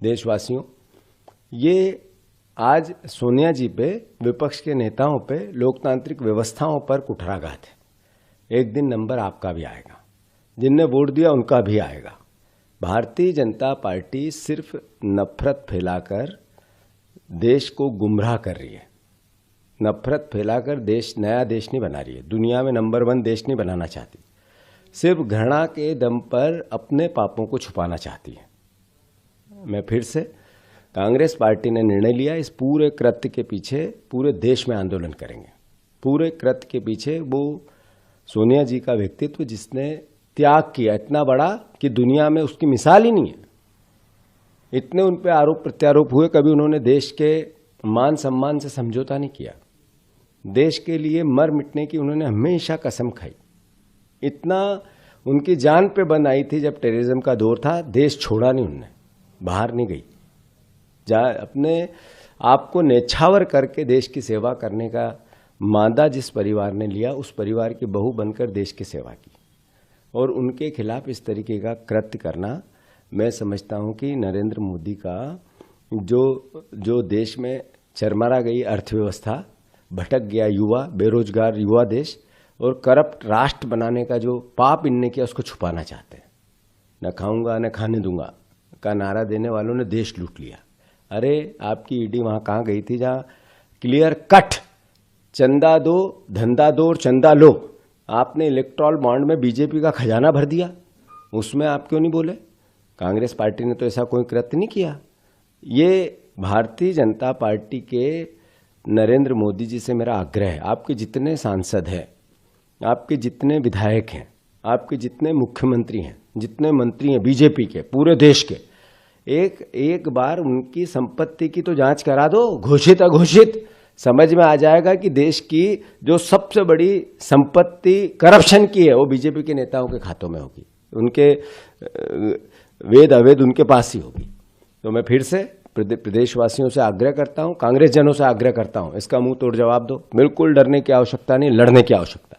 देशवासियों, ये आज सोनिया जी पे, विपक्ष के नेताओं पे, लोकतांत्रिक व्यवस्थाओं पर कुठाराघात है। एक दिन नंबर आपका भी आएगा, जिनने वोट दिया उनका भी आएगा। भारतीय जनता पार्टी सिर्फ नफरत फैलाकर देश को गुमराह कर रही है। नफरत फैलाकर नया देश नहीं बना रही है, दुनिया में नंबर 1 देश नहीं बनाना चाहती। सिर्फ घृणा के दम पर अपने पापों को छुपाना चाहती है। मैं फिर से, कांग्रेस पार्टी ने निर्णय लिया, इस पूरे कृत्य के पीछे पूरे देश में आंदोलन करेंगे। पूरे कृत्य के पीछे वो सोनिया जी का व्यक्तित्व, जिसने त्याग किया इतना बड़ा कि दुनिया में उसकी मिसाल ही नहीं है। इतने उन पे आरोप प्रत्यारोप हुए, कभी उन्होंने देश के मान सम्मान से समझौता नहीं किया। देश के लिए मर मिटने की उन्होंने हमेशा कसम खाई। इतना उनकी जान पे बन आई थी जब टेररिज्म का दौर था, देश छोड़ा नहीं उनने, बाहर नहीं गई। अपने आप को न्यौछावर करके देश की सेवा करने का मादा जिस परिवार ने लिया, उस परिवार की बहू बनकर देश की सेवा की, और उनके खिलाफ इस तरीके का कृत्य करना, मैं समझता हूं कि नरेंद्र मोदी का जो देश में चरमरा गई अर्थव्यवस्था, भटक गया युवा, बेरोजगार युवा देश, और करप्ट राष्ट्र बनाने का जो पाप इनने किया, उसको छुपाना चाहते हैं। न खाऊंगा न खाने दूंगा का नारा देने वालों ने देश लूट लिया। अरे आपकी ईडी वहां कहां गई थी, जहां क्लियर कट चंदा दो, धंधा दो और चंदा लो। आपने इलेक्ट्रॉल बॉन्ड में बीजेपी का खजाना भर दिया, उसमें आप क्यों नहीं बोले? कांग्रेस पार्टी ने तो ऐसा कोई कृत्य नहीं किया। ये भारतीय जनता पार्टी के नरेंद्र मोदी जी से मेरा आग्रह है, आपके जितने सांसद हैं, आपके जितने विधायक हैं, आपके जितने मुख्यमंत्री हैं, जितने मंत्री हैं बीजेपी के पूरे देश के, एक बार उनकी संपत्ति की तो जांच करा दो, घोषित अघोषित। समझ में आ जाएगा कि देश की जो सबसे बड़ी संपत्ति करप्शन की है, वो बीजेपी के नेताओं के खातों में होगी, उनके वेद अवेद उनके पास ही होगी। तो मैं फिर से प्रदेशवासियों से आग्रह करता हूं, कांग्रेस जनों से आग्रह करता हूं, इसका मुंह तोड़ जवाब दो। बिल्कुल डरने की आवश्यकता नहीं, लड़ने की आवश्यकता।